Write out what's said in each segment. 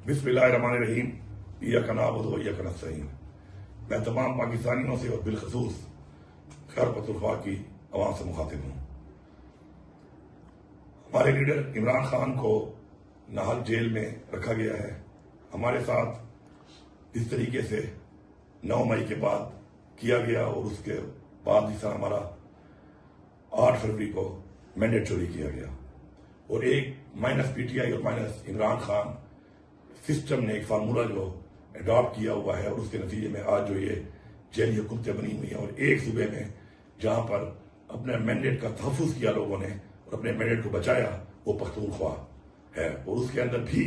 بسم اللہ الرحمن الرحیم ایاک نعبد و ایاک نستعین۔ میں تمام پاکستانیوں سے اور بالخصوص خیبر پختونخوا کی عوام سے مخاطب ہوں۔ ہمارے لیڈر عمران خان کو ناہل جیل میں رکھا گیا ہے۔ ہمارے ساتھ اس طریقے سے 9 مئی کے بعد کیا گیا اور اس کے بعد جس طرح ہمارا 8 فروری کو مینڈیٹ چوری کیا گیا، اور ایک مائنس پی ٹی آئی اور مائنس عمران خان سسٹم نے ایک فارمولہ جو اڈاپٹ کیا ہوا ہے، اور اس کے نتیجے میں آج جو یہ جیلی حکومتیں بنی ہوئی ہیں، اور ایک صوبے میں جہاں پر اپنے مینڈیٹ کا تحفظ کیا لوگوں نے اور اپنے مینڈیٹ کو بچایا، وہ پختونخوا ہے۔ اور اس کے اندر بھی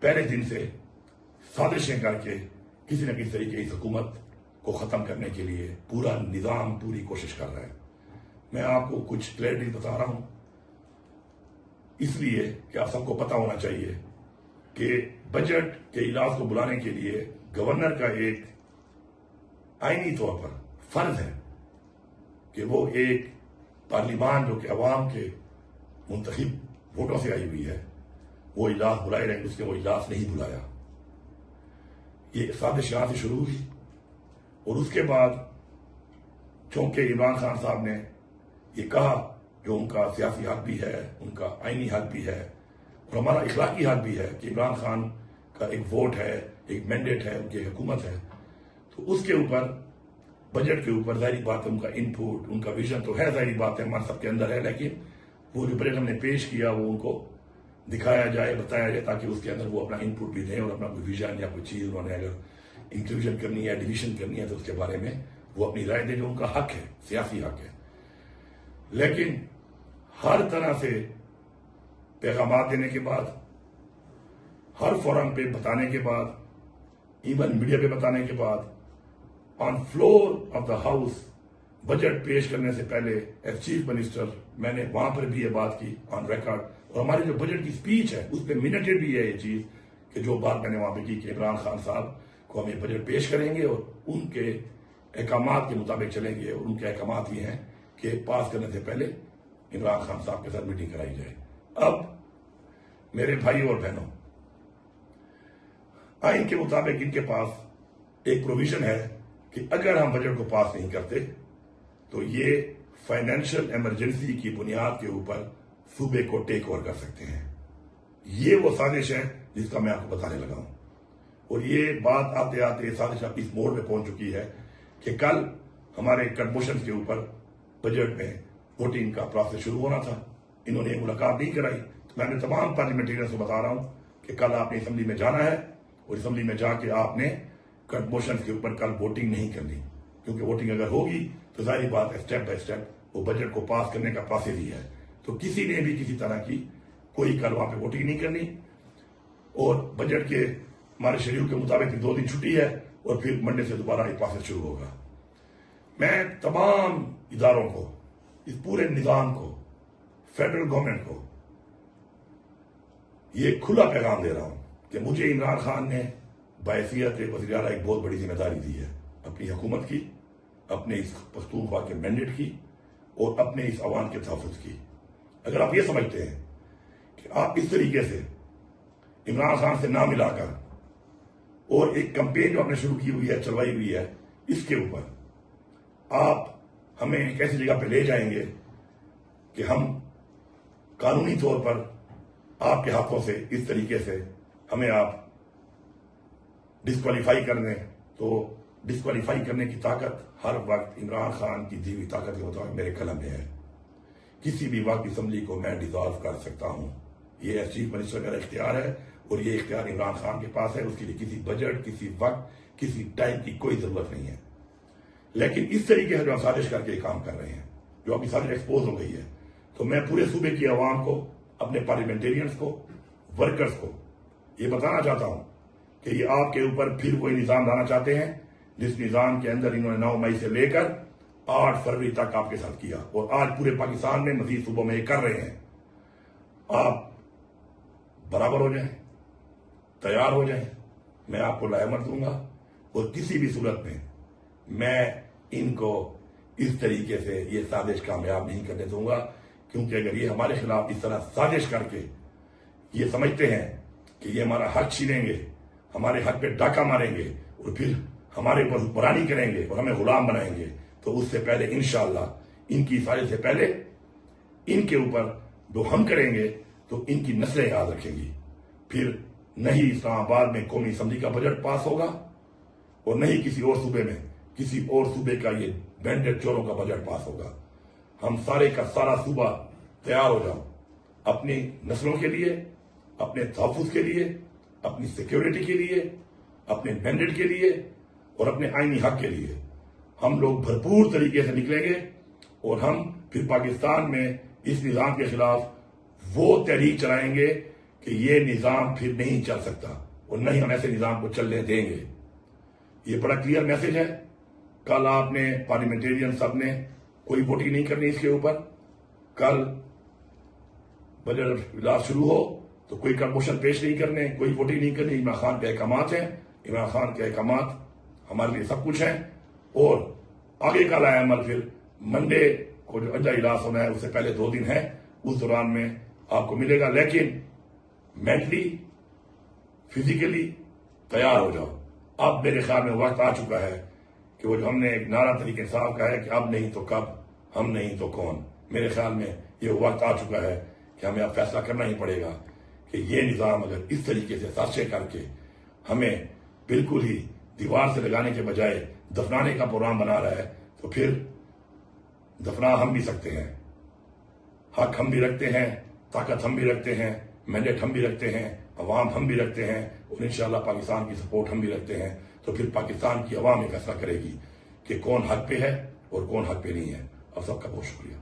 پہلے دن سے سازشیں کر کے کسی نہ کسی طریقے اس حکومت کو ختم کرنے کے لیے پورا نظام پوری کوشش کر رہا ہے۔ میں آپ کو کچھ کلیئرٹی بتا رہا ہوں اس لیے کہ آپ سب کو پتا ہونا چاہیے کہ بجٹ کے اجلاس کو بلانے کے لیے گورنر کا ایک آئینی طور پر فرض ہے کہ وہ ایک پارلیمان جو کہ عوام کے منتخب ووٹوں سے آئی ہوئی ہے، وہ اجلاس بلائے رہے، اس نے وہ اجلاس نہیں بلایا۔ یہ سازش یہاں سے شروع ہوئی، اور اس کے بعد چونکہ عمران خان صاحب نے یہ کہا، جو ان کا سیاسی حق بھی ہے، ان کا آئینی حق بھی ہے، اور ہمارا اخلاقی حق بھی ہے کہ عمران خان کا ایک ووٹ ہے، ایک مینڈیٹ ہے، ان کی حکومت ہے، تو اس کے اوپر بجٹ کے اوپر ظاہری بات ہے ان کا ان پٹ، ان کا ویژن تو ہے، ظاہری بات ہے ہمارے سب کے اندر ہے، لیکن وہ جو بجٹ ہم نے پیش کیا وہ ان کو دکھایا جائے، بتایا جائے، تاکہ اس کے اندر وہ اپنا ان پٹ بھی دیں اور اپنا کوئی ویژن یا کوئی چیز انہوں نے اگر انکلوژن کرنی ہے، ڈویژن کرنی ہے، تو اس کے بارے میں وہ اپنی رائے دیں، جو ان کا حق ہے، سیاسی حق ہے۔ لیکن ہر طرح سے پیغامات دینے کے بعد، ہر فورم پہ بتانے کے بعد، ایون میڈیا پہ بتانے کے بعد، on floor of the house budget پیش کرنے سے پہلے ایز چیف منسٹر میں نے وہاں پر بھی یہ بات کی آن ریکارڈ، اور ہماری جو بجٹ کی سپیچ ہے اس پہ منٹڈ بھی ہے یہ چیز کہ جو بات میں نے وہاں پہ کی کہ عمران خان صاحب کو ہم یہ بجٹ پیش کریں گے اور ان کے احکامات کے مطابق چلیں گے، اور ان کے احکامات یہ ہیں کہ پاس کرنے سے پہلے عمران خان صاحب کے ساتھ میٹنگ کرائی جائے۔ اب میرے بھائی اور بہنوں، آئین کے مطابق ان کے پاس ایک پروویژن ہے کہ اگر ہم بجٹ کو پاس نہیں کرتے تو یہ فائنینشل ایمرجنسی کی بنیاد کے اوپر صوبے کو ٹیک اوور کر سکتے ہیں۔ یہ وہ سازش ہے جس کا میں آپ کو بتانے لگا ہوں، اور یہ بات آتے آتے سازش اب اس موڑ پہ پہنچ چکی ہے کہ کل ہمارے کٹ موشن کے اوپر بجٹ میں ووٹنگ کا پروسیس شروع ہونا تھا، انہوں نے ملاقات نہیں کرائی۔ تو میں نے تمام پارلیمنٹرینز کو بتا رہا ہوں کہ کل آپ نے اسمبلی میں جانا ہے، اور اسمبلی میں جا کے آپ نے کٹ موشن کے اوپر کل ووٹنگ نہیں کرنی، کیونکہ ووٹنگ اگر ہوگی تو ظاہری بات ہے اسٹیپ بائی اسٹیپ وہ بجٹ کو پاس کرنے کا پروسیس ہی ہے، تو کسی نے بھی کسی طرح کی کوئی کل وہاں پہ ووٹنگ نہیں کرنی، اور بجٹ کے ہمارے شیڈول کے مطابق 2 دن چھٹی ہے، اور پھر منڈے سے دوبارہ ایک پروسیس شروع ہوگا۔ میں تمام اداروں کو، اس پورے نظام کو، فیڈرل گورنمنٹ کو یہ کھلا پیغام دے رہا ہوں کہ مجھے عمران خان نے بحیثیت وزیر اعلیٰ ایک بہت بڑی ذمہ داری دی ہے، اپنی حکومت کی، اپنے اس پختونخوا کے مینڈیٹ کی، اور اپنے اس عوام کے تحفظ کی۔ اگر آپ یہ سمجھتے ہیں کہ آپ اس طریقے سے عمران خان سے نہ ملا کر، اور ایک کمپین جو آپ نے شروع کی ہوئی ہے، چلوائی ہوئی ہے، اس کے اوپر آپ ہمیں ایک ایسی جگہ پہ لے جائیں گے کہ ہم قانونی طور پر آپ کے ہاتھوں سے اس طریقے سے ہمیں آپ ڈسکوالیفائی کر دیں، تو ڈسکوالیفائی کرنے کی طاقت ہر وقت عمران خان کی دی ہوئی طاقت کے مطابق میرے قلم میں ہے۔ کسی بھی وقت اسمبلی کو میں ڈیزالو کر سکتا ہوں، یہ ایز چیف منسٹر میرا اختیار ہے، اور یہ اختیار عمران خان کے پاس ہے۔ اس کے لیے کسی بجٹ، کسی وقت، کسی ٹائم کی کوئی ضرورت نہیں ہے۔ لیکن اس طریقے سے جو ہم سازش کر کے کام کر رہے ہیں، جو ابھی سازش ایکسپوز ہو گئی ہے، تو میں پورے صوبے کی عوام کو، اپنے پارلیمنٹیرینز کو، ورکرز کو یہ بتانا چاہتا ہوں کہ یہ آپ کے اوپر پھر کوئی نظام لانا چاہتے ہیں، جس نظام کے اندر انہوں نے 9 مئی سے لے کر 8 فروری تک آپ کے ساتھ کیا، اور آج پورے پاکستان میں مزید صوبوں میں یہ کر رہے ہیں۔ آپ برابر ہو جائیں، تیار ہو جائیں، میں آپ کو لائحمت دوں گا، اور کسی بھی صورت میں ان کو اس طریقے سے یہ سازش کامیاب نہیں کرنے دوں گا، کیونکہ اگر یہ ہمارے خلاف اس طرح سازش کر کے یہ سمجھتے ہیں کہ یہ ہمارا حق چھینیں گے، ہمارے حق پہ ڈاکہ ماریں گے اور پھر ہمارے اوپر حکمرانی کریں گے اور ہمیں غلام بنائیں گے، تو اس سے پہلے انشاءاللہ ان کی سازش سے پہلے ان کے اوپر جو ہم کریں گے تو ان کی نسلیں یاد رکھیں گی. پھر نہیں اسلام آباد میں قومی اسمبلی کا بجٹ پاس ہوگا اور نہیں کسی اور صوبے میں کسی اور صوبے کا یہ بینڈڈ چوروں کا بجٹ پاس ہوگا. ہم سارے کا سارا صوبہ تیار ہو جاؤ اپنی نسلوں کے لیے، اپنے تحفظ کے لیے، اپنی سیکیورٹی کے لیے، اپنے مینڈیٹ کے لیے اور اپنے آئینی حق کے لیے. ہم لوگ بھرپور طریقے سے نکلیں گے اور ہم پھر پاکستان میں اس نظام کے خلاف وہ تحریک چلائیں گے کہ یہ نظام پھر نہیں چل سکتا اور نہ ہی ہم ایسے نظام کو چلنے دیں گے. یہ بڑا کلیئر میسج ہے. کل آپ نے پارلیمنٹیرین سب نے کوئی ووٹنگ نہیں کرنی اس کے اوپر. کل بجٹ اجلاس شروع ہو تو کوئی موشن پیش نہیں کرنے، کوئی ووٹنگ نہیں کرنی. عمران خان کے احکامات ہیں، عمران خان کے احکامات ہمارے لیے سب کچھ ہیں. اور آگے کا لائے عمل پھر منڈے کو جو اجلاس ہونا ہے اس سے پہلے 2 دن ہے، اس دوران میں آپ کو ملے گا. لیکن مینٹلی فزیکلی تیار ہو جاؤ. اب میرے خیال میں وقت آ چکا ہے کہ وہ جو ہم نے ایک نعرہ تحریک انصاف کا ہے کہ اب نہیں تو کب، ہم نہیں تو کون. میرے خیال میں یہ وقت آ چکا ہے کہ ہمیں اب فیصلہ کرنا ہی پڑے گا کہ یہ نظام اگر اس طریقے سے سازشیں کر کے ہمیں بالکل ہی دیوار سے لگانے کے بجائے دفنانے کا پروگرام بنا رہا ہے تو پھر دفنا ہم بھی سکتے ہیں. حق ہم بھی رکھتے ہیں، طاقت ہم بھی رکھتے ہیں، مینڈیٹ ہم بھی رکھتے ہیں، عوام ہم بھی رکھتے ہیں اور انشاءاللہ پاکستان کی سپورٹ ہم بھی رکھتے ہیں. تو پھر پاکستان کی عوام یہ فیصلہ کرے گی کہ کون حق پہ ہے اور کون حق پہ نہیں ہے. اور سب کا بہت شکریہ.